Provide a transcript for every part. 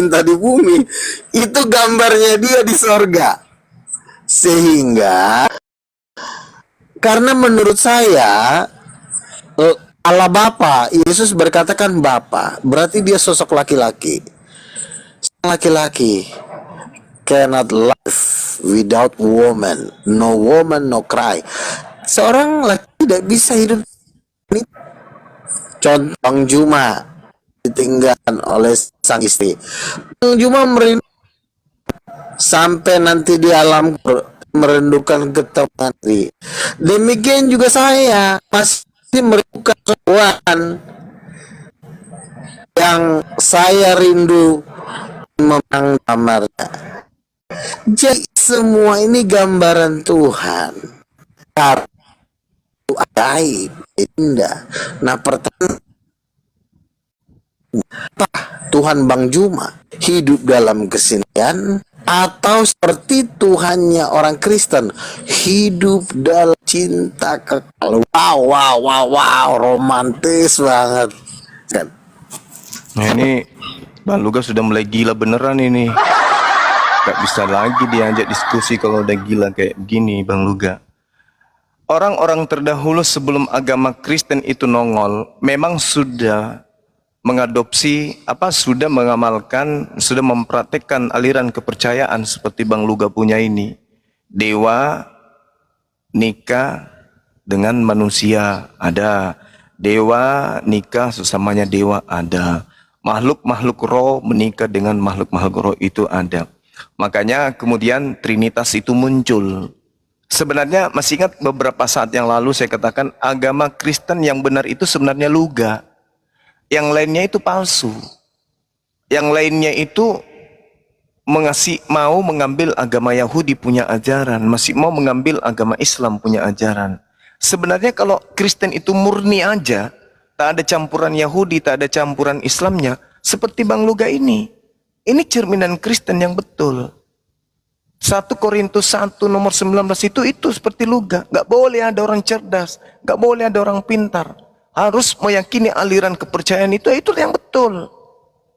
pemerintah di bumi, itu gambarnya dia di sorga. Sehingga karena menurut saya Allah Bapa, Yesus berkatakan Bapa, berarti dia sosok laki-laki. Laki-laki cannot live without woman, no cry. Seorang laki tidak bisa hidup. Contoh Bang Juma ditinggalkan oleh sang istri. Bang Juma merindu sampai nanti di alam merindukan ketemu. Demikian juga saya masih merindukan Tuhan yang saya rindu memang kamarnya. Jadi semua ini gambaran Tuhan. Ajaib, indah. Nah, pertanyaan, Tuhan Bang Juma hidup dalam kesenian atau seperti Tuhannya orang Kristen hidup dalam cinta kekal? Wow, romantis banget kan? Nah ini Bang Luga sudah mulai gila beneran ini. Gak bisa lagi diajak diskusi kalau udah gila kayak gini Bang Luga. Orang-orang terdahulu sebelum agama Kristen itu nongol memang sudah mengadopsi sudah mengamalkan, sudah mempraktekkan aliran kepercayaan seperti Bang Luga punya ini. Dewa nikah dengan manusia ada, dewa nikah sesamanya dewa ada, makhluk-makhluk roh menikah dengan makhluk-makhluk roh itu ada. Makanya kemudian Trinitas itu muncul. Sebenarnya masih ingat beberapa saat yang lalu saya katakan agama Kristen yang benar itu sebenarnya Luga. Yang lainnya itu palsu. Yang lainnya itu mau mengambil agama Yahudi punya ajaran, masih mau mengambil agama Islam punya ajaran. Sebenarnya kalau Kristen itu murni aja, tak ada campuran Yahudi, tak ada campuran Islamnya, seperti Bang Luga ini. Ini cerminan Kristen yang betul. 1 Korintus 1 nomor 19 itu seperti Luga. Gak boleh ada orang cerdas, gak boleh ada orang pintar. Harus meyakini aliran kepercayaan itu yang betul.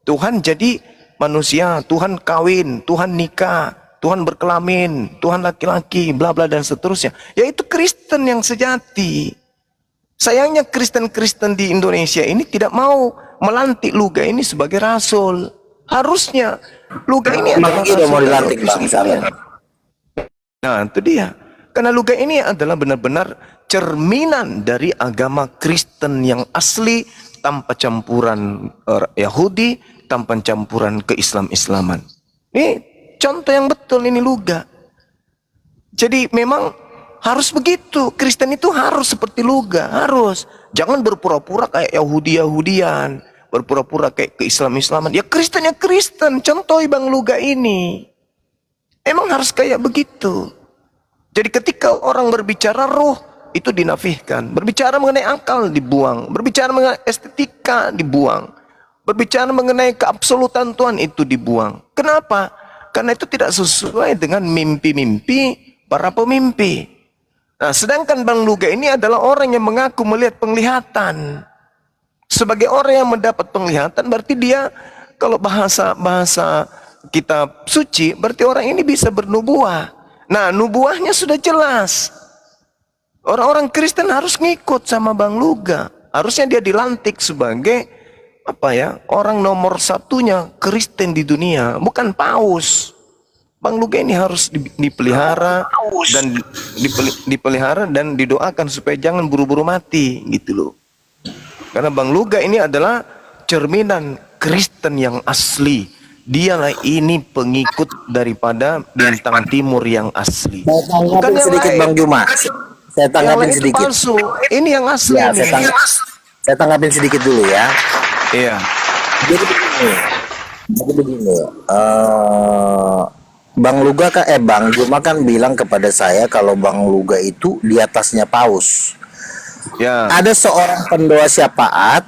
Tuhan jadi manusia, Tuhan kawin, Tuhan nikah, Tuhan berkelamin, Tuhan laki-laki, bla bla dan seterusnya. Yaitu Kristen yang sejati. Sayangnya Kristen-Kristen di Indonesia ini tidak mau melantik Luga ini sebagai rasul. Harusnya Luga ini adalah rasul mau dilantik Bang. Nah itu dia. Karena Luga ini adalah benar-benar cerminan dari agama Kristen yang asli, tanpa campuran Yahudi, tanpa campuran ke-Islam-Islaman. Ini contoh yang betul ini Luga. Jadi memang harus begitu. Kristen itu harus seperti Luga, harus. Jangan berpura-pura kayak Yahudi-Yahudian, berpura-pura kayak ke-Islam-Islaman. Ya Kristen, contoh Bang Luga ini. Emang harus kayak begitu. Jadi ketika orang berbicara roh, itu dinafihkan. Berbicara mengenai akal, dibuang. Berbicara mengenai estetika, dibuang. Berbicara mengenai keabsolutan Tuhan, itu dibuang. Kenapa? Karena itu tidak sesuai dengan mimpi-mimpi para pemimpi. Nah, sedangkan Bang Luga ini adalah orang yang mengaku melihat penglihatan. Sebagai orang yang mendapat penglihatan, berarti dia, kalau bahasa kitab suci, berarti orang ini bisa bernubuah. Nah, nubuahnya sudah jelas. Orang-orang Kristen harus ngikut sama Bang Luga. Harusnya dia dilantik sebagai orang nomor satunya Kristen di dunia, bukan paus. Bang Luga ini harus dipelihara dan dipelihara dan didoakan supaya jangan buru-buru mati gitu loh. Karena Bang Luga ini adalah cerminan Kristen yang asli. Dialah ini pengikut daripada bintang timur yang asli. Bukan yang sedikit lain. Bang Juma. Saya tanggapin sedikit. Palsu. Ini yang asli. Ya, saya tanggapin sedikit dulu ya. Iya. Jadi begini. Bang Luga Bang Juma kan bilang kepada saya kalau Bang Luga itu di atasnya paus. Ya. Ada seorang pendoa syafaat,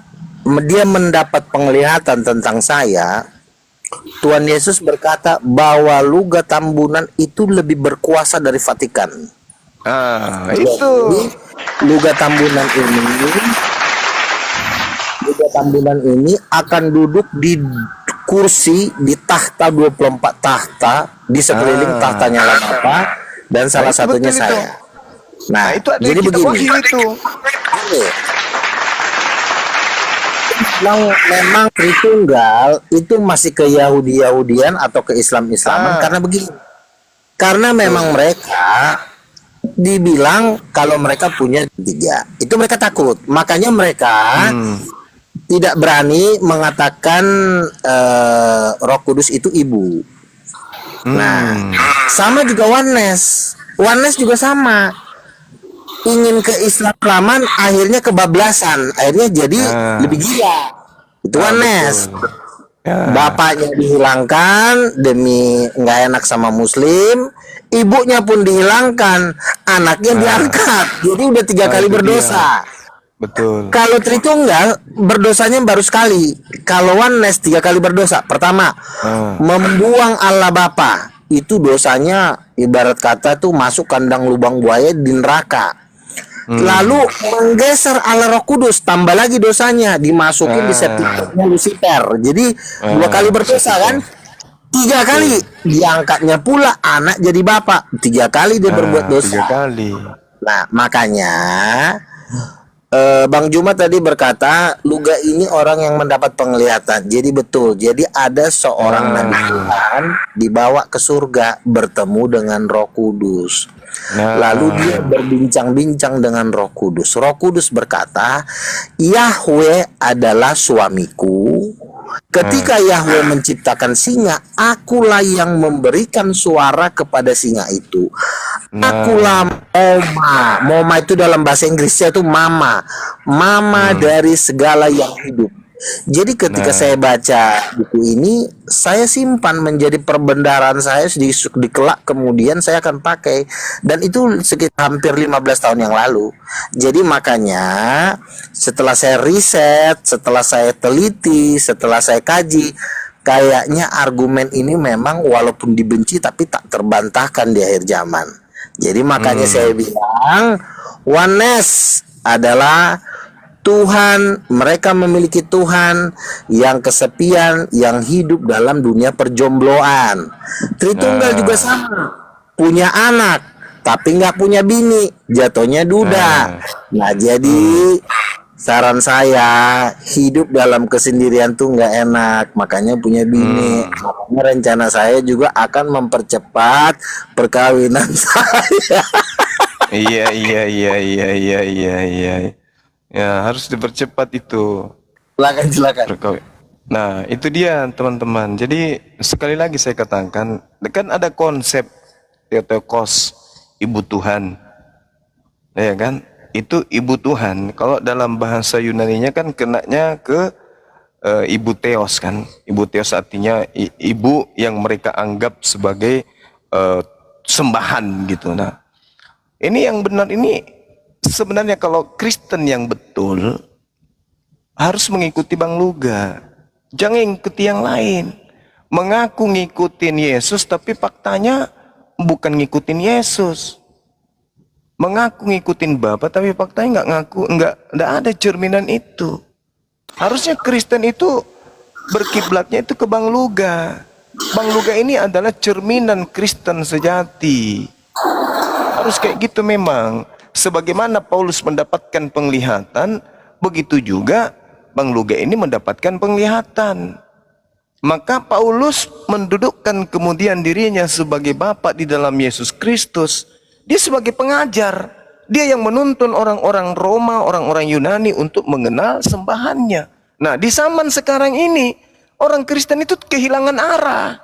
dia mendapat penglihatan tentang saya. Tuhan Yesus berkata bahwa Luga Tambunan itu lebih berkuasa dari Vatikan. Itu Luga Tambunan ini akan duduk di kursi di tahta 24 tahta, di sekeliling tahtanya lah Bapa, dan salah itu satunya betul itu. saya. Nah, Nah, itu ada jadi di kitab begini. Wahyu itu. Ini, memang Tritunggal itu masih ke Yahudi-Yahudian atau ke Islam-Islaman karena begini. Karena memang mereka dibilang kalau mereka punya tiga, itu mereka takut. Makanya mereka tidak berani mengatakan Roh Kudus itu ibu. Nah, sama juga Oneness. Oneness juga sama. Ingin ke Islaman akhirnya kebablasan, akhirnya jadi lebih gila. Itu Oneness. Bapaknya dihilangkan demi nggak enak sama Muslim, ibunya pun dihilangkan, anaknya diangkat, jadi udah 3 kali itu berdosa. Betul. Kalau Tritunggal berdosanya baru sekali. Kalau Oneness 3 kali berdosa. Pertama, membuang Allah Bapa, itu dosanya ibarat kata tuh masuk kandang lubang buaya di neraka. Lalu menggeser Allah Roh Kudus, tambah lagi dosanya, dimasukin di septiknya Lucifer. Jadi 2 kali berdosa kan? 3 kali diangkatnya pula anak jadi bapak. 3 kali dia berbuat dosa. 3 kali. Nah, makanya Bang Juma tadi berkata Luga ini orang yang mendapat penglihatan. Jadi betul. Jadi ada seorang nabi Tuhan dibawa ke surga bertemu dengan Roh Kudus. Lalu dia berbincang-bincang dengan Roh Kudus. Roh Kudus berkata, Yahweh adalah suamiku. Ketika Yahweh menciptakan singa, akulah yang memberikan suara kepada singa itu. Akulah Moma. Moma itu dalam bahasa Inggrisnya itu mama. Mama dari segala yang hidup. Jadi ketika saya baca buku ini, saya simpan menjadi perbendaharaan saya di kelak, kemudian saya akan pakai. Dan itu sekitar hampir 15 tahun yang lalu. Jadi makanya setelah saya riset, setelah saya teliti, setelah saya kaji, kayaknya argumen ini memang walaupun dibenci tapi tak terbantahkan di akhir zaman. Jadi makanya saya bilang Oneness adalah Tuhan, mereka memiliki Tuhan yang kesepian, yang hidup dalam dunia perjombloan. Tritunggal juga sama, punya anak tapi nggak punya bini, jatuhnya duda. Nah, jadi saran saya, hidup dalam kesendirian tuh nggak enak, makanya punya bini. Makanya rencana saya juga akan mempercepat perkawinan saya. Iya. Ya, harus dipercepat itu. Silakan. Nah, itu dia teman-teman. Jadi sekali lagi saya katakan, kan ada konsep Theotokos, ibu Tuhan. Ya kan? Itu ibu Tuhan. Kalau dalam bahasa Yunaninya kan kenanya ke ibu Theos kan. Ibu Theos artinya ibu yang mereka anggap sebagai sembahan gitu. Nah, ini yang benar ini sebenarnya kalau Kristen yang betul harus mengikuti Bang Luga. Jangan ikuti yang lain. Mengaku ngikutin Yesus tapi faktanya bukan ngikutin Yesus. Mengaku ngikutin Bapa tapi faktanya nggak ada cerminan itu. Harusnya Kristen itu berkiblatnya itu ke Bang Luga. Bang Luga ini adalah cerminan Kristen sejati. Harus kayak gitu memang. Sebagaimana Paulus mendapatkan penglihatan, begitu juga Bang Luga ini mendapatkan penglihatan. Maka Paulus mendudukkan kemudian dirinya sebagai Bapa di dalam Yesus Kristus. Dia sebagai pengajar. Dia yang menuntun orang-orang Roma, orang-orang Yunani untuk mengenal sembahannya. Nah, di zaman sekarang ini, orang Kristen itu kehilangan arah.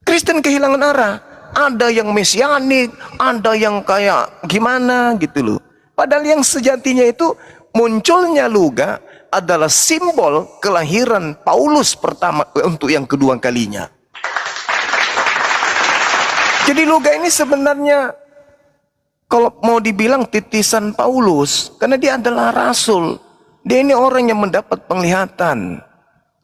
Kristen kehilangan arah. Ada yang mesianik, ada yang kayak gimana gitu loh. Padahal yang sejatinya itu munculnya Luga adalah simbol kelahiran Paulus pertama untuk yang kedua kalinya. Jadi Luga ini sebenarnya kalau mau dibilang titisan Paulus, karena dia adalah rasul. Dia ini orang yang mendapat penglihatan.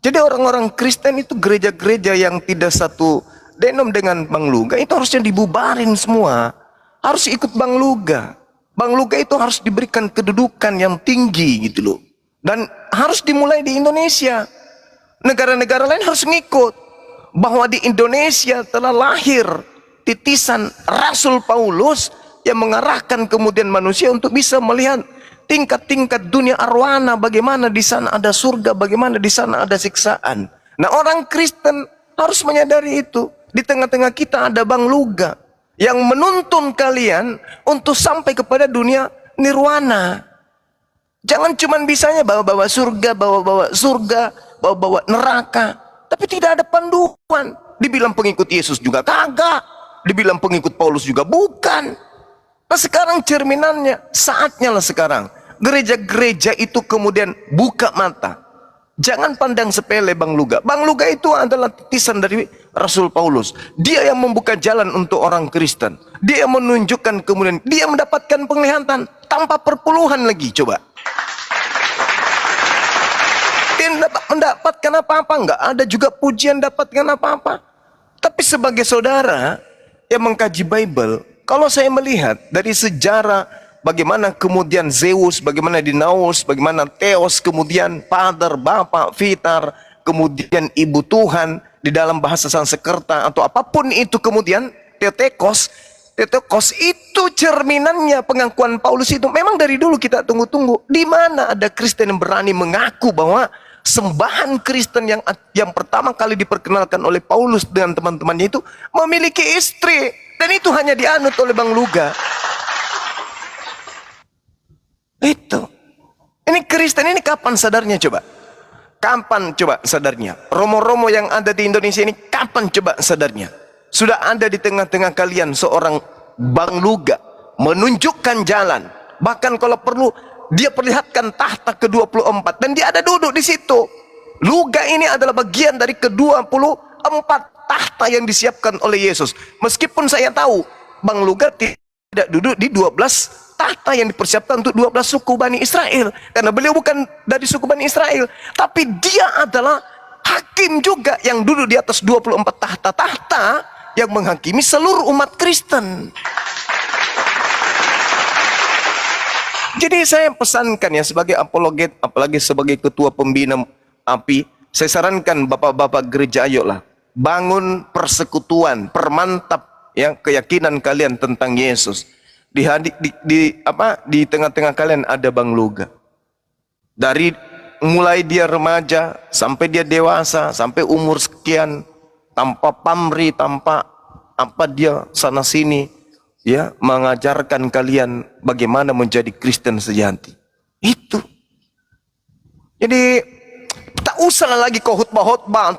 Jadi orang-orang Kristen itu gereja-gereja yang tidak satu denom dengan Bang Luga itu harusnya dibubarin semua. Harus ikut Bang Luga. Bang Luga itu harus diberikan kedudukan yang tinggi gitu loh. Dan harus dimulai di Indonesia. Negara-negara lain harus ngikut. Bahwa di Indonesia telah lahir titisan Rasul Paulus yang mengarahkan kemudian manusia untuk bisa melihat tingkat-tingkat dunia arwana, bagaimana di sana ada surga, bagaimana di sana ada siksaan. Nah, orang Kristen harus menyadari itu. Di tengah-tengah kita ada Bang Luga yang menuntun kalian untuk sampai kepada dunia nirwana. Jangan cuman bisanya bawa-bawa surga, bawa-bawa neraka, tapi tidak ada panduan. Dibilang pengikut Yesus juga kagak, dibilang pengikut Paulus juga bukan. Nah, sekarang cerminannya, saatnya lah sekarang gereja-gereja itu kemudian buka mata. Jangan pandang sepele Bang Luga. Bang Luga itu adalah titisan dari Rasul Paulus. Dia yang membuka jalan untuk orang Kristen. Dia yang menunjukkan kemudian dia mendapatkan penglihatan tanpa perpuluhan lagi. Coba. Dia mendapatkan apa-apa, enggak ada juga pujian dapatkan apa-apa. Tapi sebagai saudara yang mengkaji Bible, kalau saya melihat dari sejarah bagaimana kemudian Zeus, bagaimana Dinaus, bagaimana Theos, kemudian Father, Bapak, Vitar, kemudian Ibu Tuhan di dalam bahasa Sanskerta atau apapun itu, kemudian Theotokos itu cerminannya pengakuan Paulus itu. Memang dari dulu kita tunggu-tunggu, di mana ada Kristen yang berani mengaku bahwa sembahan Kristen yang pertama kali diperkenalkan oleh Paulus dengan teman-temannya itu memiliki istri, dan itu hanya dianut oleh Bang Luga. Itu. Ini Kristen ini kapan sadarnya coba? Kapan coba sadarnya? Romo-romo yang ada di Indonesia ini kapan coba sadarnya? Sudah ada di tengah-tengah kalian seorang Bang Luga menunjukkan jalan. Bahkan kalau perlu dia perlihatkan tahta ke-24 dan dia ada duduk di situ. Luga ini adalah bagian dari ke-24 tahta yang disiapkan oleh Yesus. Meskipun saya tahu Bang Luga tidak duduk di 12 tahta yang dipersiapkan untuk 12 suku Bani Israel, karena beliau bukan dari suku Bani Israel, tapi dia adalah hakim juga yang duduk di atas 24 tahta-tahta yang menghakimi seluruh umat Kristen. Jadi saya pesankan ya, sebagai apologet, apalagi sebagai ketua pembina API, saya sarankan bapak-bapak gereja, ayolah bangun persekutuan, permantap ya keyakinan kalian tentang Yesus. Di tengah-tengah kalian ada Bang Luga. Dari mulai dia remaja sampai dia dewasa, sampai umur sekian, tanpa pamrih, tanpa apa dia sana sini, ya mengajarkan kalian bagaimana menjadi Kristen sejati. Itu. Jadi tak usah lagi kau khotbah-khotbah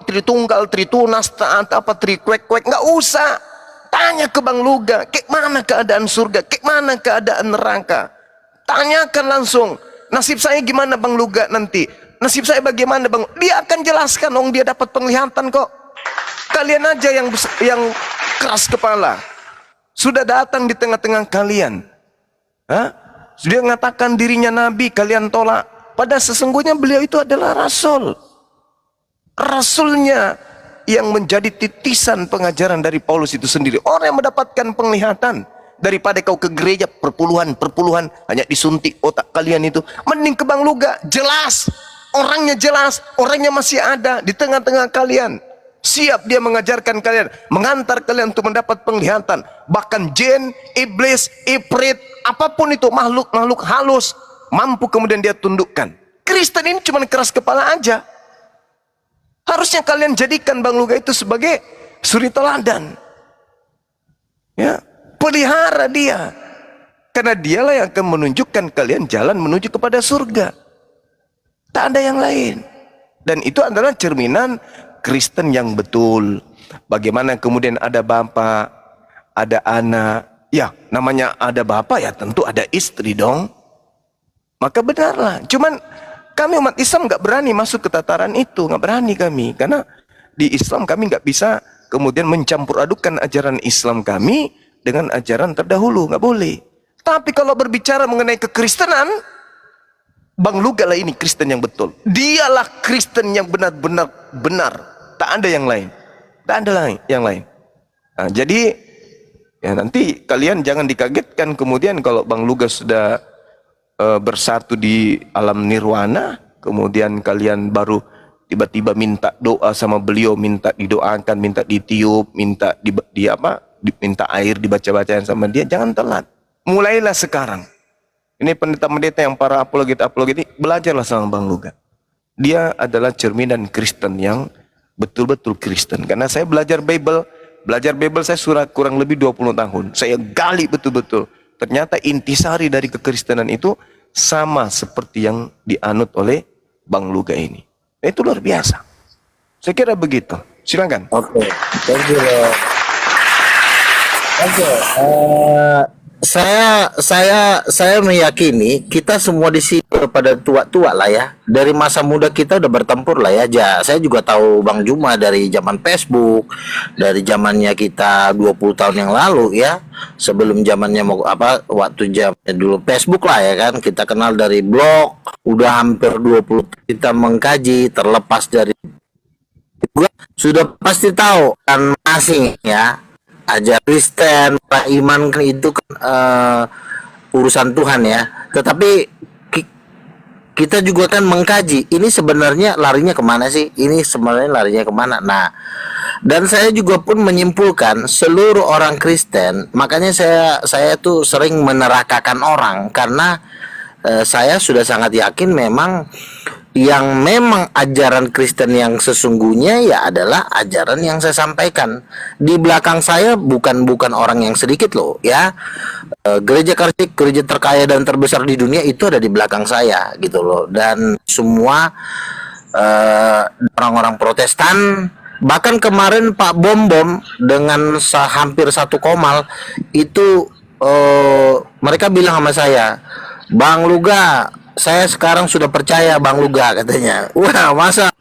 tritunggal, tritunas, apa trikwek-kwek, nggak usah. Tanya ke Bang Luga, kayak mana keadaan surga, kayak mana keadaan neraka. Tanyakan langsung, nasib saya gimana Bang Luga nanti? Nasib saya bagaimana Bang? Dia akan jelaskan, dia dapat penglihatan kok. Kalian aja yang keras kepala. Sudah datang di tengah-tengah kalian. Sudah mengatakan dirinya nabi, kalian tolak. Padahal sesungguhnya beliau itu adalah rasul. Rasulnya yang menjadi titisan pengajaran dari Paulus itu sendiri. Orang yang mendapatkan penglihatan daripada kau ke gereja perpuluhan hanya disuntik otak kalian itu. Mending ke Bang Luga, jelas, orangnya masih ada di tengah-tengah kalian. Siap dia mengajarkan kalian, mengantar kalian untuk mendapat penglihatan. Bahkan jin, iblis, ifrit, apapun itu makhluk halus mampu kemudian dia tundukkan. Kristen ini cuma keras kepala aja. Harusnya kalian jadikan Bang Luga itu sebagai suri teladan. Ya, pelihara dia. Karena dialah yang akan menunjukkan kalian jalan menuju kepada surga. Tak ada yang lain. Dan itu adalah cerminan Kristen yang betul. Bagaimana kemudian ada bapak, ada anak. Ya, namanya ada bapak ya tentu ada istri dong. Maka benarlah. Cuman kami umat Islam nggak berani masuk ke tataran itu, nggak berani kami, karena di Islam kami nggak bisa kemudian mencampur adukan ajaran Islam kami dengan ajaran terdahulu, nggak boleh. Tapi kalau berbicara mengenai kekristenan, Bang Luga lah ini Kristen yang betul. Dialah Kristen yang benar-benar benar, tak ada yang lain, tak ada yang lain. Nah, jadi ya nanti kalian jangan dikagetkan kemudian kalau Bang Luga sudah bersatu di alam nirwana, kemudian kalian baru tiba-tiba minta doa sama beliau, minta didoakan, minta ditiup, minta minta air dibaca-bacain sama dia. Jangan telat. Mulailah sekarang. Ini pendeta-pendeta yang para apologet ini, belajarlah sama Bang Luga. Dia adalah cerminan Kristen yang betul-betul Kristen. Karena saya belajar Bible saya kurang lebih 20 tahun. Saya gali betul-betul. Ternyata intisari dari kekristenan itu sama seperti yang dianut oleh Bang Luga ini. Itu luar biasa. Saya kira begitu. Silakan. Oke, thank you. Oke, saya meyakini kita semua di sini pada tua-tua lah ya. Dari masa muda kita udah bertempur lah ya. Saya juga tahu Bang Juma dari zaman Facebook, dari zamannya kita 20 tahun yang lalu ya. Sebelum zamannya waktu zamannya dulu Facebook lah ya kan. Kita kenal dari blog, udah hampir 20 kita mengkaji, terlepas dari gua sudah pasti tahu kan asing ya. Ajar Kristen, iman kan itu kan urusan Tuhan ya. Tetapi kita juga kan mengkaji ini sebenarnya larinya kemana sih? Ini sebenarnya larinya kemana? Nah, dan saya juga pun menyimpulkan seluruh orang Kristen, makanya saya tuh sering menerakakan orang karena saya sudah sangat yakin memang yang memang ajaran Kristen yang sesungguhnya ya adalah ajaran yang saya sampaikan. Di belakang saya bukan orang yang sedikit loh ya. Gereja Karistik, gereja terkaya dan terbesar di dunia itu ada di belakang saya gitu loh. Dan semua orang-orang Protestan, bahkan kemarin Pak Bom dengan hampir 1 komal itu mereka bilang sama saya, Bang Luga, saya sekarang sudah percaya Bang Luga katanya. Wah, masa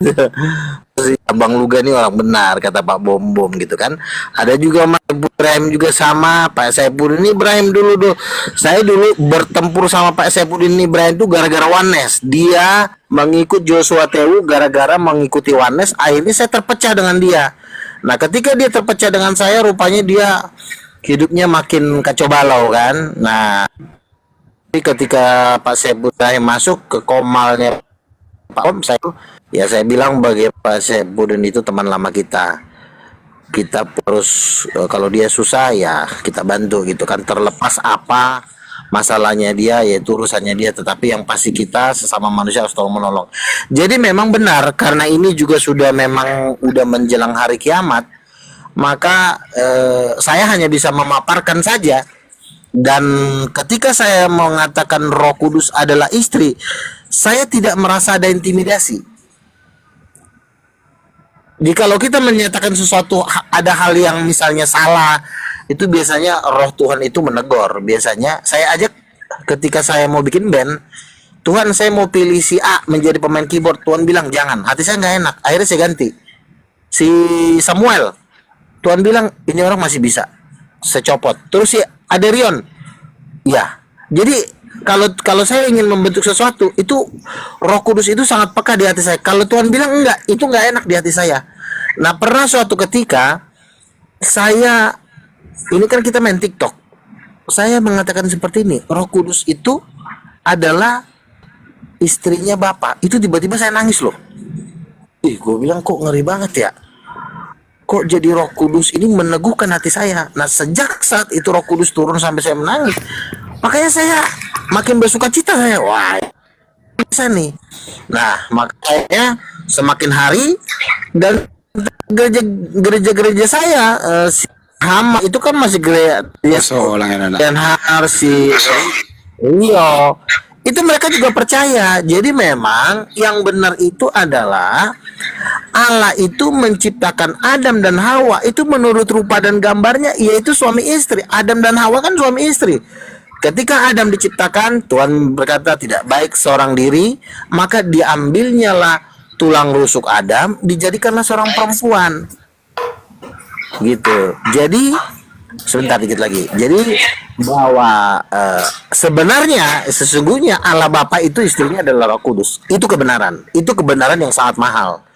Bang Luga ini orang benar kata Pak Bom gitu kan. Ada juga Mas Ibrahim juga sama Pak Saipudin Ibrahim dulu. Saya dulu bertempur sama Pak Saipudin Ibrahim itu gara-gara Oneness. Dia mengikut Joshua Tewu gara-gara mengikuti Oneness. Akhirnya saya terpecah dengan dia. Nah, ketika dia terpecah dengan saya, rupanya dia hidupnya makin kacau balau kan. Nah, ketika Pak Saipudin masuk ke komalnya Pak Om, saya bilang bagi Pak Saipudin itu teman lama kita harus kalau dia susah ya kita bantu gitu kan, terlepas apa masalahnya dia yaitu urusannya dia, tetapi yang pasti kita sesama manusia harus tolong menolong. Jadi memang benar karena ini juga sudah memang udah menjelang hari kiamat, maka saya hanya bisa memaparkan saja. Dan ketika saya mengatakan Roh Kudus adalah istri, saya tidak merasa ada intimidasi. Jikalau kita menyatakan sesuatu ada hal yang misalnya salah, itu biasanya Roh Tuhan itu menegur. Biasanya saya ajak ketika saya mau bikin band, Tuhan saya mau pilih si A menjadi pemain keyboard. Tuhan bilang jangan, hati saya nggak enak. Akhirnya saya ganti si Samuel. Tuhan bilang ini orang masih bisa, saya copot. Terus si Aderion, ya. Jadi kalau saya ingin membentuk sesuatu, itu Roh Kudus itu sangat peka di hati saya. Kalau Tuhan bilang enggak, itu enggak enak di hati saya. Nah, pernah suatu ketika saya, ini kan kita main TikTok, saya mengatakan seperti ini, Roh Kudus itu adalah istrinya Bapak. Itu tiba-tiba saya nangis loh. Gue bilang kok ngeri banget ya. Kok jadi Roh Kudus ini meneguhkan hati saya. Nah, sejak saat itu Roh Kudus turun sampai saya menangis, makanya saya makin bersuka cita saya. Wah, bisa nih. Nah, makanya semakin hari dan gereja saya si Hama itu kan masih gereja dan harus si iya. Itu mereka juga percaya. Jadi memang yang benar itu adalah Allah itu menciptakan Adam dan Hawa itu menurut rupa dan gambarnya, yaitu suami istri. Adam dan Hawa kan suami istri. Ketika Adam diciptakan, Tuhan berkata tidak baik seorang diri, maka diambilnya lah tulang rusuk Adam, dijadikanlah seorang perempuan. Gitu. Jadi sebentar dikit lagi. Jadi bahwa sebenarnya sesungguhnya Allah Bapa itu istrinya adalah Roh Kudus. Itu kebenaran. Itu kebenaran yang sangat mahal.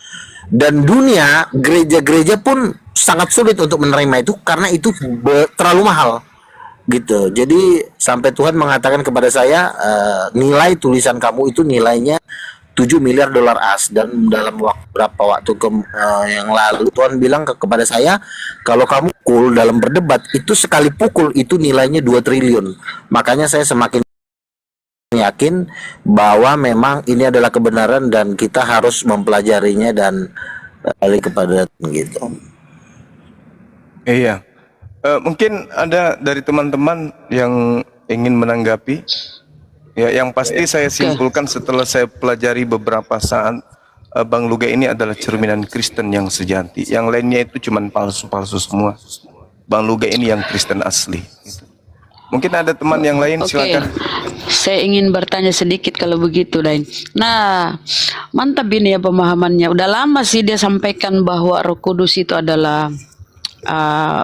Dan dunia, gereja-gereja pun sangat sulit untuk menerima itu karena itu terlalu mahal. Gitu. Jadi sampai Tuhan mengatakan kepada saya, nilai tulisan kamu itu nilainya 7 miliar dolar AS, dan dalam waktu yang lalu Tuhan bilang kepada saya, kalau kamu pukul dalam berdebat itu, sekali pukul itu nilainya 2 triliun. Makanya saya semakin yakin bahwa memang ini adalah kebenaran dan kita harus mempelajarinya dan balik kepada gitu. Iya. Mungkin ada dari teman-teman yang ingin menanggapi. Ya, yang pasti saya simpulkan setelah saya pelajari beberapa saat, Bang Luga ini adalah cerminan Kristen yang sejati. Yang lainnya itu cuman palsu-palsu semua. Bang Luga ini yang Kristen asli. Mungkin ada teman yang lain, silakan. Saya ingin bertanya sedikit kalau begitu, Dain. Nah, mantap ini ya pemahamannya. Udah lama sih dia sampaikan bahwa Roh Kudus itu adalah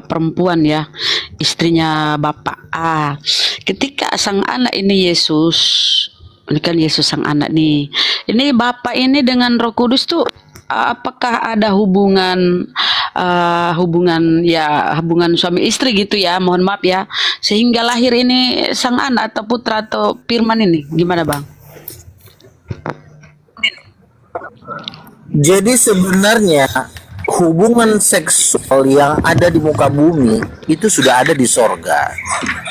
perempuan ya, istrinya Bapak. Ketika sang anak ini Yesus, ini kan Yesus sang anak nih. Ini Bapak ini dengan Roh Kudus tuh apakah ada hubungan hubungan suami istri gitu ya, mohon maaf ya, sehingga lahir ini sang anak atau putra atau firman ini, gimana Bang? Jadi sebenarnya hubungan seksual yang ada di muka bumi itu sudah ada di sorga.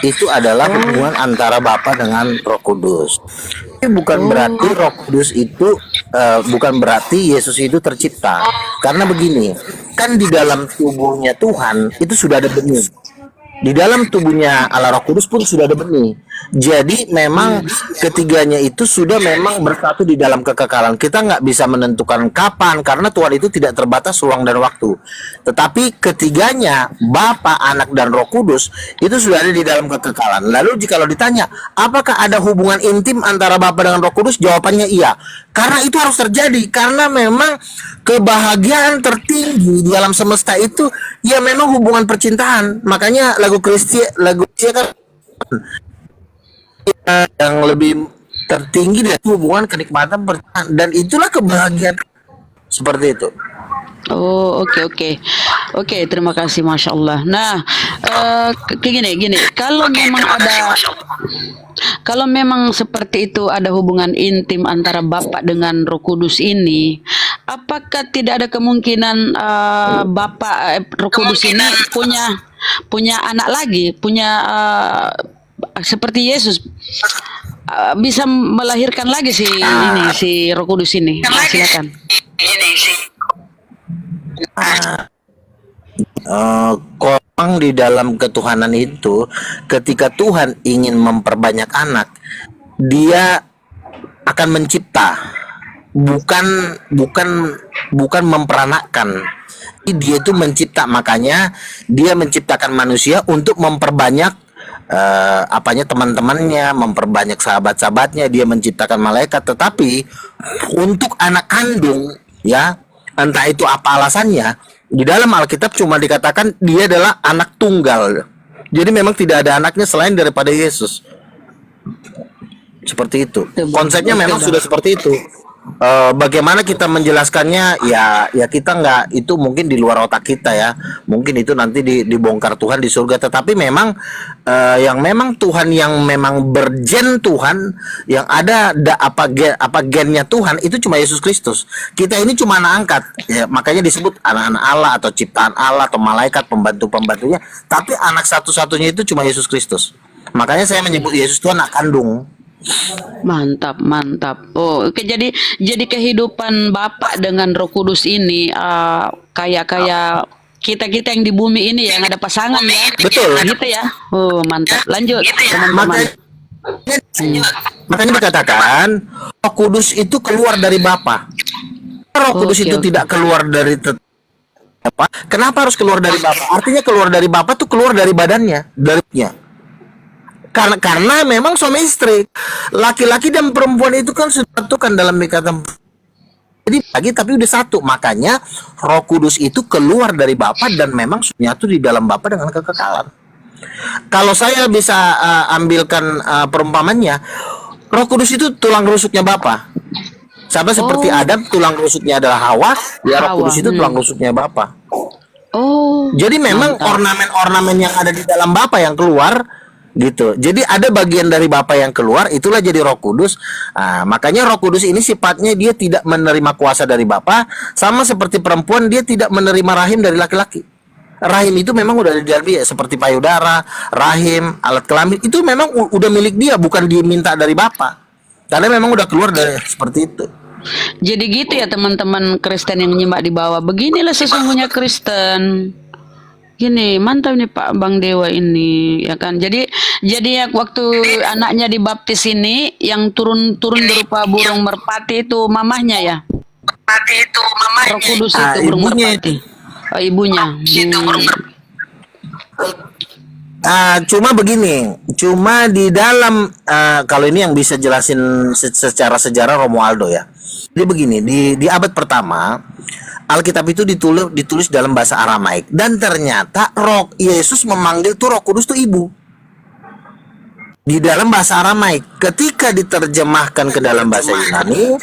Itu adalah hubungan antara Bapa dengan Roh Kudus. Ini bukan berarti Roh Kudus itu bukan berarti Yesus itu tercipta. Karena begini, kan di dalam tubuhnya Tuhan itu sudah ada benih. Di dalam tubuhnya Allah Roh Kudus pun sudah ada benih. Jadi memang ketiganya itu sudah memang bersatu di dalam kekekalan. Kita nggak bisa menentukan kapan, karena Tuhan itu tidak terbatas ruang dan waktu. Tetapi ketiganya, Bapa, Anak, dan Roh Kudus itu sudah ada di dalam kekekalan. Lalu jika ditanya, apakah ada hubungan intim antara Bapa dengan Roh Kudus? Jawabannya iya. Karena itu harus terjadi. Karena memang kebahagiaan tertinggi di alam semesta itu ya memang hubungan percintaan. Makanya lagu Kristia kan yang lebih tertinggi dari hubungan kenikmatan percintaan, dan itulah kebahagiaan, seperti itu. Oh, oke, terima kasih, Masya Allah. Nah, gini, kalau memang seperti itu ada hubungan intim antara Bapak dengan Roh Kudus ini, apakah tidak ada kemungkinan Roh Kudus ini punya anak lagi, seperti Yesus, bisa melahirkan lagi si Roh Kudus ini? Silakan. Komang di dalam ketuhanan itu, ketika Tuhan ingin memperbanyak anak, Dia akan mencipta, bukan memperanakkan. Dia itu mencipta. Makanya Dia menciptakan manusia untuk memperbanyak teman-temannya, memperbanyak sahabat-sahabatnya. Dia menciptakan malaikat. Tetapi untuk anak kandung, ya, entah itu apa alasannya, di dalam Alkitab cuma dikatakan dia adalah anak tunggal. Jadi memang tidak ada anaknya selain daripada Yesus. Seperti itu. Konsepnya memang sudah seperti itu. Bagaimana kita menjelaskannya, ya kita nggak, itu mungkin di luar otak kita ya. Mungkin itu nanti dibongkar Tuhan di surga. Tetapi memang yang memang Tuhan, yang memang bergen Tuhan, yang ada gennya Tuhan itu cuma Yesus Kristus. Kita ini cuma anak angkat ya, makanya disebut anak-anak Allah atau ciptaan Allah atau malaikat pembantu-pembantunya. Tapi anak satu-satunya itu cuma Yesus Kristus. Makanya saya menyebut Yesus itu anak kandung. Mantap. Oh, oke, jadi kehidupan Bapak dengan Roh Kudus ini kayak kita yang di bumi ini yang ada pasangan ya. Betul. Gitu ya. Oh, mantap. Lanjut, teman-teman. Makanya dikatakan Roh Kudus itu keluar dari Bapa. Roh Kudus itu tidak keluar dari apa? Kenapa harus keluar dari Bapa? Artinya keluar dari Bapa tuh keluar dari badannya, darinya. Karena memang suami istri, laki-laki dan perempuan itu kan sudah satukan dalam ikatan. Jadi lagi tapi udah satu. Makanya Roh Kudus itu keluar dari Bapa dan memang nyatu di dalam Bapa dengan kekekalan. Kalau saya bisa ambilkan perumpamannya, Roh Kudus itu tulang rusuknya Bapa. Sama seperti Adam, tulang rusuknya adalah Hawa, ya Roh Kudus itu tulang rusuknya Bapa. Oh. Jadi memang ornamen-ornamen yang ada di dalam Bapa yang keluar, gitu. Jadi ada bagian dari Bapa yang keluar, itulah jadi Roh Kudus. Makanya Roh Kudus ini sifatnya dia tidak menerima kuasa dari Bapa, sama seperti perempuan dia tidak menerima rahim dari laki-laki. Rahim itu memang udah dari dia, seperti payudara, rahim, alat kelamin itu memang udah milik dia, bukan diminta dari Bapa. Karena memang udah keluar dari seperti itu. Jadi gitu ya teman-teman Kristen yang nyimak di bawah. Beginilah sesungguhnya Kristen. Gini, mantap nih Pak Bang Dewa ini, ya kan. Jadi ya waktu anaknya dibaptis ini yang turun berupa burung merpati itu mamahnya ya. Roh Kudus itu burung ibunya. merpati. Oh, ibunya. Cuma begini, cuma di dalam kalau ini yang bisa jelasin secara sejarah Romualdo ya. Jadi begini, di abad pertama Alkitab itu ditulis dalam bahasa Aramaik, dan ternyata Roh Yesus memanggil tuh Roh Kudus tuh ibu. Di dalam bahasa Aramaik, ketika diterjemahkan ke dalam bahasa Yunani,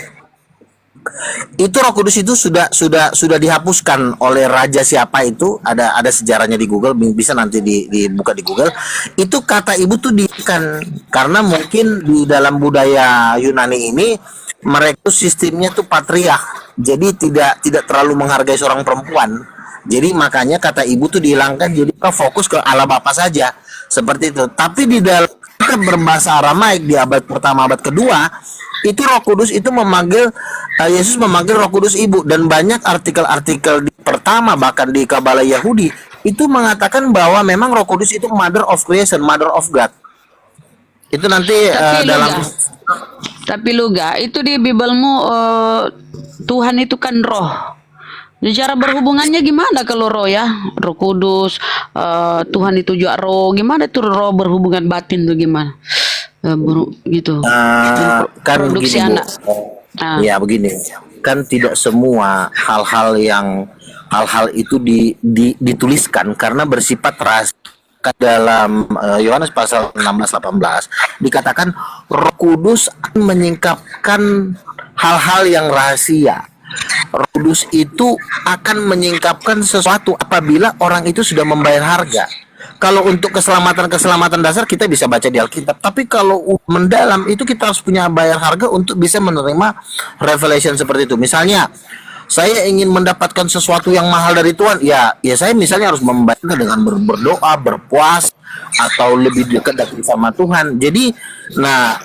itu Roh Kudus itu sudah dihapuskan oleh raja siapa itu, ada sejarahnya di Google, bisa nanti dibuka di Google. Itu kata ibu tuh karena mungkin di dalam budaya Yunani ini mereka sistemnya tuh patriark, jadi tidak terlalu menghargai seorang perempuan. Jadi makanya kata ibu tuh dihilangkan, jadi fokus ke Allah Bapa saja, seperti itu. Tapi di dalam berbahasa Aramaik di abad pertama, abad kedua, itu Roh Kudus itu memanggil Yesus memanggil Roh Kudus ibu, dan banyak artikel-artikel di pertama bahkan di Kabala Yahudi itu mengatakan bahwa memang Roh Kudus itu Mother of Creation, Mother of God. Itu nanti dalam Tapi Luga, itu di Bibelmu Tuhan itu kan roh. Cara berhubungannya gimana kalau roh ya? Roh Kudus, Tuhan itu juga roh. Gimana tuh roh berhubungan batin tuh gimana? Gitu. Kan Produksi begini, anak. Ya begini. Kan tidak semua hal-hal itu dituliskan karena bersifat rahasia. Dalam Yohanes pasal 16-18 dikatakan Roh Kudus akan menyingkapkan hal-hal yang rahasia. Roh Kudus itu akan menyingkapkan sesuatu apabila orang itu sudah membayar harga. Kalau untuk keselamatan dasar kita bisa baca di Alkitab, tapi kalau mendalam itu kita harus punya bayar harga untuk bisa menerima revelation seperti itu. Misalnya saya ingin mendapatkan sesuatu yang mahal dari Tuhan, ya saya misalnya harus membayar dengan berdoa, berpuasa, atau lebih dekat sama Tuhan. Jadi,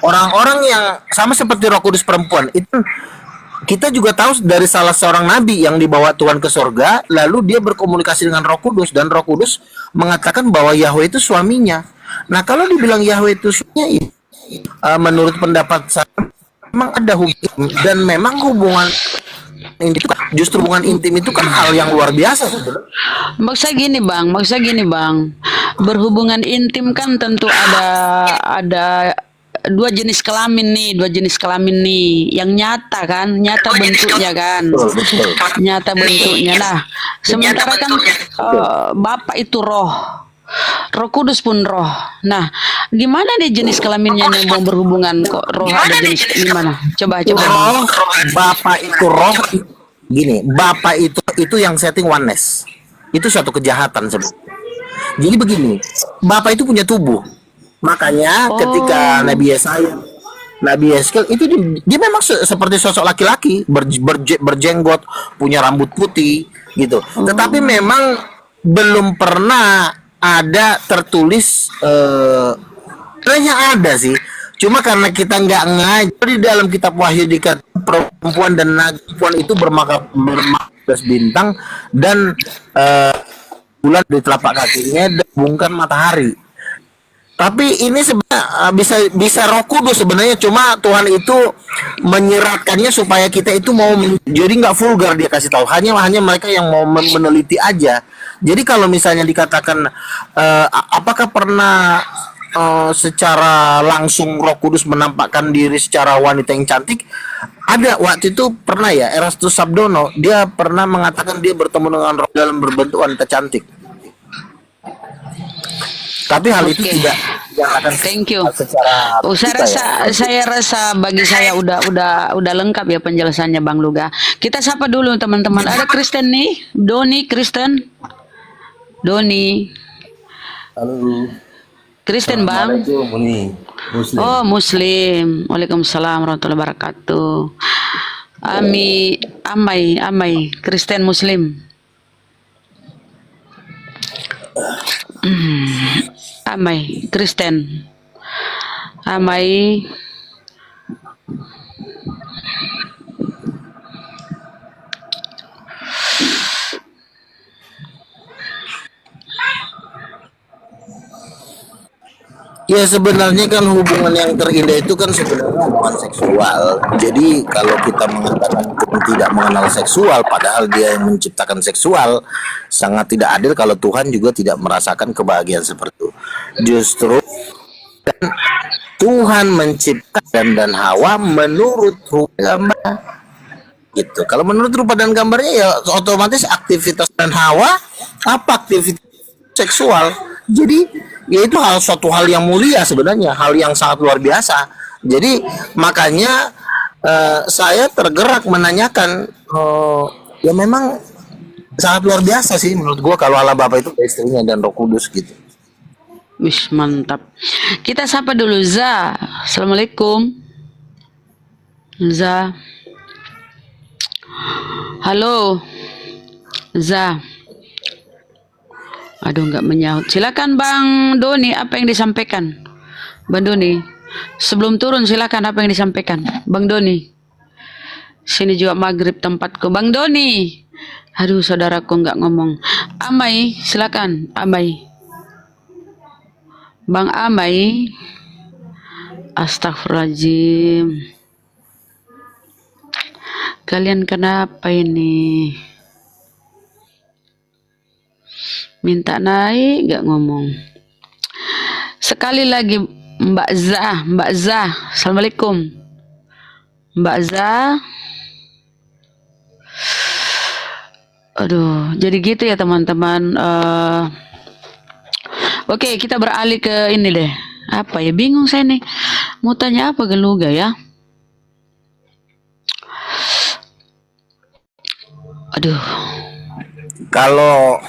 orang-orang yang sama seperti Roh Kudus perempuan itu, kita juga tahu dari salah seorang nabi yang dibawa Tuhan ke surga, lalu dia berkomunikasi dengan Roh Kudus, dan Roh Kudus mengatakan bahwa Yahweh itu suaminya. Nah, kalau dibilang Yahweh itu suaminya, menurut pendapat saya memang ada hubungan, dan memang hubungan justru hubungan intim itu kan hal yang luar biasa sebenarnya. Maksudnya gini bang, berhubungan intim kan tentu ada dua jenis kelamin nih, yang nyata bentuknya kan, nyata bentuknya. Nah, sementara kan Bapak itu roh. Roh Kudus pun roh. Nah, gimana nih jenis kelaminnya yang mau berhubungan kok roh ada jenis gimana? Coba. Roh, Bapak itu roh. Gini, Bapak itu yang setting oneness. Itu suatu kejahatan sebenarnya. Jadi begini, Bapak itu punya tubuh. Makanya ketika Nabi Yeskel itu dia memang seperti sosok laki-laki, berjenggot, punya rambut putih gitu. Tetapi memang belum pernah ada tertulis, kayaknya ada sih, cuma karena kita nggak ngajar di dalam kitab Wahyu dikatakan perempuan dan perempuan itu bermaka bintang dan bulan di telapak kakinya dan bungkan matahari. Tapi ini sebenarnya bisa Roh Kudus sebenarnya, cuma Tuhan itu menyeratkannya supaya kita itu mau, jadi nggak vulgar dia kasih tahu, hanya mereka yang mau meneliti aja. Jadi kalau misalnya dikatakan apakah pernah secara langsung Roh Kudus menampakkan diri secara wanita yang cantik? Ada, waktu itu pernah ya, Erastus Sabdono dia pernah mengatakan dia bertemu dengan Roh dalam berbentuk wanita cantik. Tapi hal itu tidak akan. Thank you. Secara saya rasa bagi saya udah lengkap ya penjelasannya Bang Luga. Kita sapa dulu teman-teman. Ada Kristen nih, Doni Kristen. Doni. Halo. Kristen bang. Assalamualaikum, ini Muslim. Oh Muslim. Waalaikumsalam warahmatullahi wabarakatuh. Amai Kristen Muslim. Amai Kristen. Amai Ya sebenarnya kan hubungan yang terindah itu kan sebenarnya hubungan seksual. Jadi kalau kita mengatakan Tuhan tidak mengenal seksual, padahal Dia yang menciptakan seksual, sangat tidak adil kalau Tuhan juga tidak merasakan kebahagiaan seperti itu. Justru Tuhan menciptakan dan Hawa menurut rupa gambar. Gitu. Kalau menurut rupa dan gambarnya ya otomatis aktivitas dan Hawa apa aktivitas seksual. Jadi ya itu suatu hal yang mulia sebenarnya, hal yang sangat luar biasa. Jadi makanya saya tergerak menanyakan, ya memang sangat luar biasa sih menurut gua kalau Allah Bapa itu istrinya dan Roh Kudus gitu. Wish mantap. Kita sapa dulu Za. Assalamualaikum. Za. Halo. Za. Aduh nggak menyaut. Silakan Bang Doni, apa yang disampaikan? Bang Doni. Sebelum turun silakan apa yang disampaikan? Bang Doni. Sini juga maghrib tempatku. Bang Doni. Aduh saudaraku nggak ngomong. Amai, silakan. Amai. Bang Amai. Astagfirullahaladzim. Kalian kenapa ini? Minta naik gak ngomong. Sekali lagi Mbak Zah. Assalamualaikum Mbak Zah. Aduh jadi gitu ya teman-teman. Oke, kita beralih ke ini deh. Apa ya, bingung saya nih mau tanya apa geluga ya. Aduh. Kalau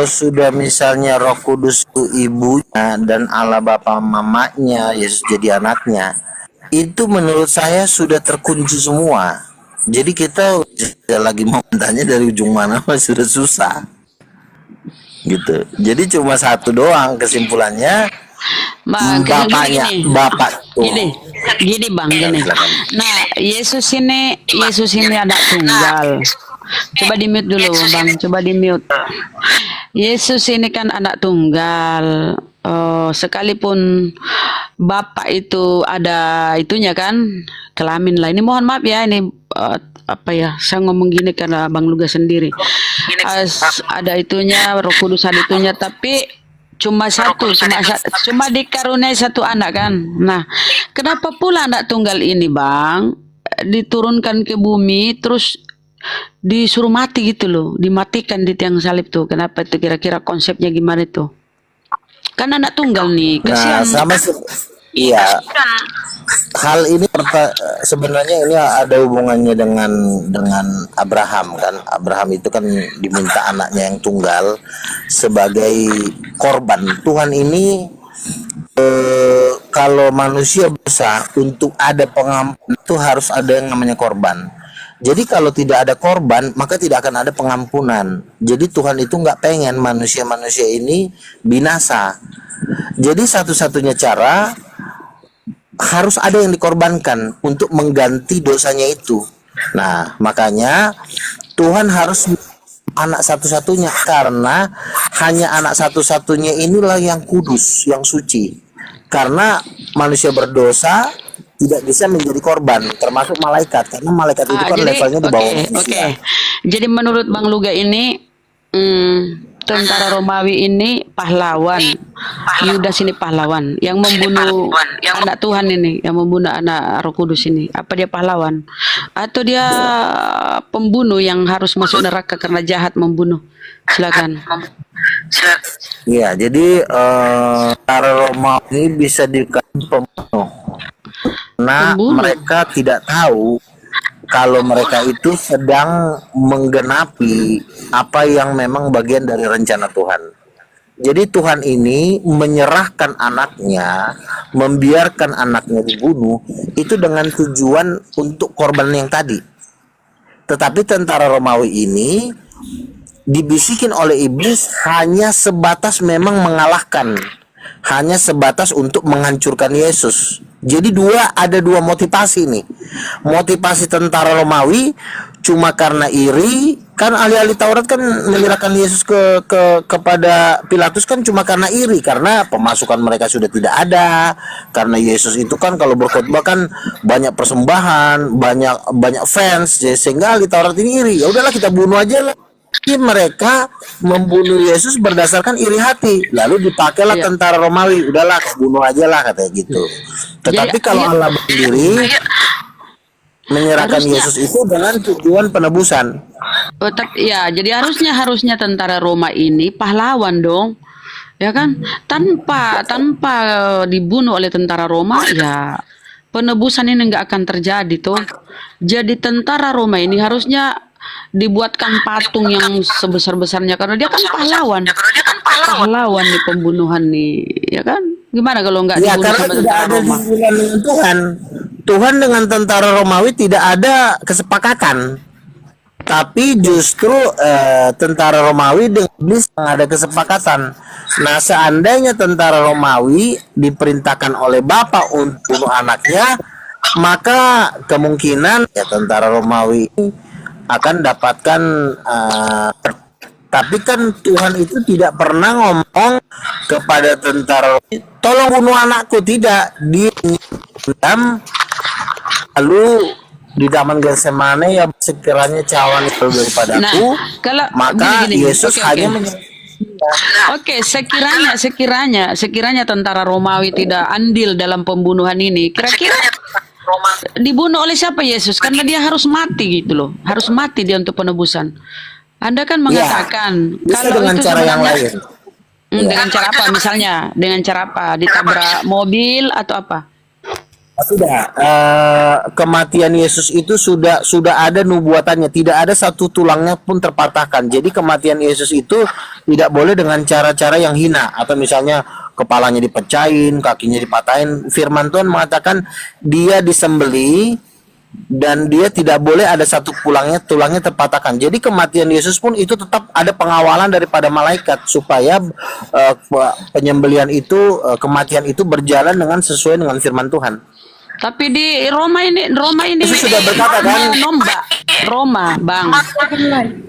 sudah misalnya Roh Kudus itu ibunya dan Allah Bapa mamanya, Yesus jadi anaknya, itu menurut saya sudah terkunci semua. Jadi kita lagi mau tanya dari ujung mana sudah susah. Gitu. Jadi cuma satu doang kesimpulannya. Bapaknya, bapak tuh. Gini bang, gini. Nah, Yesus ini anak tunggal. Coba di mute dulu bang, coba di mute. Yesus ini kan anak tunggal. Sekalipun bapak itu ada itunya kan, kelamin lah. Ini mohon maaf ya, ini apa ya? Saya ngomong gini karena Bang Luga sendiri. Ada itunya, Roh Kudus ada itunya, tapi cuma dikaruniai satu anak kan. Nah, kenapa pula anak tunggal ini bang diturunkan ke bumi terus disuruh mati gitu loh, dimatikan di tiang salib tuh? Kenapa itu, kira-kira konsepnya gimana itu? Kan anak tunggal nih, kasihan. Nah, iya. Hal ini sebenarnya ini ada hubungannya dengan Abraham kan. Abraham itu kan diminta anaknya yang tunggal sebagai korban. Tuhan ini kalau manusia bisa untuk ada pengampunan itu harus ada yang namanya korban. Jadi kalau tidak ada korban maka tidak akan ada pengampunan. Jadi Tuhan itu nggak pengen manusia-manusia ini binasa. Jadi satu-satunya cara harus ada yang dikorbankan untuk mengganti dosanya itu. Nah makanya Tuhan harus anak satu-satunya, karena hanya anak satu-satunya inilah yang kudus, yang suci. Karena manusia berdosa tidak bisa menjadi korban, termasuk malaikat, karena malaikat itu kan levelnya di bawah manusia. Jadi menurut Bang Luga ini tentara Romawi ini pahlawan, Yudas ini pahlawan yang membunuh anak Tuhan ini, yang membunuh anak Roh Kudus ini. Apa dia pahlawan atau dia pembunuh yang harus masuk neraka karena jahat membunuh? Silakan. Ya, jadi tentara Romawi bisa dikatakan pembunuh. Nah, mereka tidak tahu kalau mereka itu sedang menggenapi apa yang memang bagian dari rencana Tuhan. Jadi Tuhan ini menyerahkan anaknya, membiarkan anaknya dibunuh itu dengan tujuan untuk korban yang tadi. Tetapi tentara Romawi ini dibisikin oleh iblis hanya sebatas memang mengalahkan, hanya sebatas untuk menghancurkan Yesus. Jadi ada dua motivasi nih. Motivasi tentara Romawi cuma karena iri, kan ahli-ahli Taurat kan menyerahkan Yesus kepada Pilatus kan cuma karena iri, karena pemasukan mereka sudah tidak ada, karena Yesus itu kan kalau berkhotbah kan banyak persembahan, banyak fans, sehingga ahli Taurat ini iri. Ya udahlah, kita bunuh aja lah. Jadi mereka membunuh Yesus berdasarkan iri hati, lalu dipakailah Iya. tentara Romawi, udahlah bunuh aja lah katanya gitu. Tetapi Jadi kalau Allah berdiri menyerahkan harusnya Yesus itu dengan tujuan penebusan. tapi ya jadi harusnya tentara Roma ini pahlawan dong. Ya kan? Tanpa dibunuh oleh tentara Roma, ya penebusan ini nggak akan terjadi tuh. Jadi tentara Roma ini harusnya dibuatkan patung yang sebesar-besarnya karena dia kan pahlawan. Pahlawan nih pembunuhan nih, ya kan? Gimana kalau nggak Ya dibunuh karena sama tidak tentara ada Roma? hubungan dengan Tuhan. Tuhan dengan tentara Romawi tidak ada kesepakatan. Tapi justru tentara Romawi dengan iblis yang ada kesepakatan. Nah, seandainya tentara Romawi diperintahkan oleh bapak untuk bunuh anaknya, maka kemungkinan ya tentara Romawi akan dapatkan tapi kan Tuhan itu tidak pernah ngomong kepada tentara Romawi, tolong bunuh anakku, tidak. Dia diam, lalu di Taman Getsemane, ya sekiranya cawan itu Nah, daripadaku, kalau maka gini, Yesus oke, hanya oke. Oke, sekiranya tentara Romawi tidak andil dalam pembunuhan ini, kira-kira dibunuh oleh siapa Yesus? Karena dia harus mati gitu loh, harus mati dia untuk penebusan. Anda kan mengatakan bisa kalau dengan itu cara yang sebenarnya lain. dengan cara apa? Misalnya dengan cara apa? Ditabrak mobil atau apa? Sudah, kematian Yesus itu sudah ada nubuatannya, tidak ada satu tulangnya pun terpatahkan. Jadi kematian Yesus itu tidak boleh dengan cara-cara yang hina, atau misalnya kepalanya dipecahin, kakinya dipatahin. Firman Tuhan mengatakan dia disembelih dan dia tidak boleh ada satu tulangnya terpatahkan. Jadi kematian Yesus pun itu tetap ada pengawalan daripada malaikat supaya penyembelihan itu, kematian itu berjalan dengan sesuai dengan firman Tuhan. Tapi di Roma ini Yesus sudah berkata kan, menombak Roma, Bang.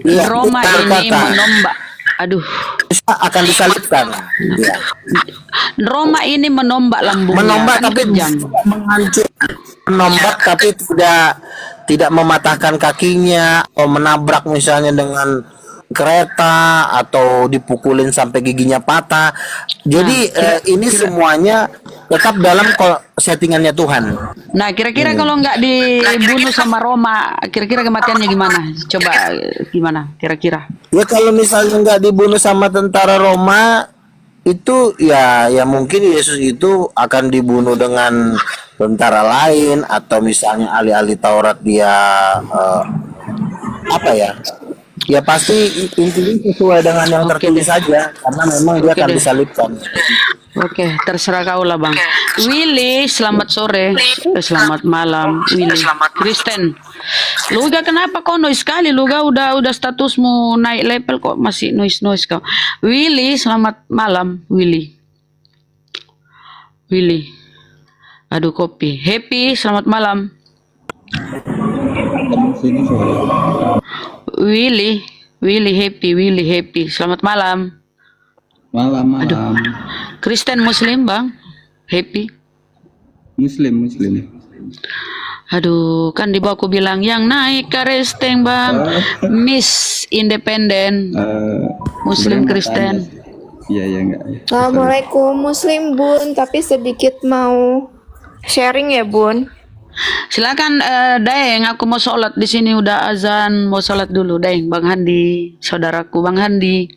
ya, Roma ini berkata, menombak. Aduh, akan disalibkan. Ya. Roma ini menombak lambungnya. Menombak Kan tapi kejam. menghancurkan. Menombak tapi tidak mematahkan kakinya atau menabrak misalnya dengan kereta atau dipukulin sampai giginya patah. Jadi ini semuanya tetap dalam settingannya Tuhan. Nah, kira-kira kalau nggak dibunuh sama Roma, kira-kira kematiannya gimana? Coba gimana? Kira-kira? Ya kalau misalnya nggak dibunuh sama tentara Roma itu ya mungkin Yesus itu akan dibunuh dengan tentara lain, atau misalnya ahli-ahli Taurat dia apa ya? Ya pasti intinya sesuai dengan yang Oke tertulis deh. saja, karena memang dia Oke akan deh. disalibkan. Oke, terserah kau lah, Bang. Willy, selamat sore. Selamat malam, Willy. Kristen. Luga, kenapa kau noise sekali? Luga, udah statusmu naik level kok masih noise kau. Willy, selamat malam, Willy. Willy. Aduh, kopi. Happy, selamat malam. Willy happy. Selamat malam. Malam. Kristen Muslim, Bang. Happy. Muslim. Aduh, kan di bawah aku bilang yang naik Kristen, Bang. Miss Independen. Muslim sebenarnya Kristen. Iya enggak. Assalamualaikum Muslim Bun, tapi sedikit mau sharing ya Bun. Silakan Daeng, aku mau sholat di sini udah azan, mau sholat dulu Daeng. Bang Handi, saudaraku Bang Handi.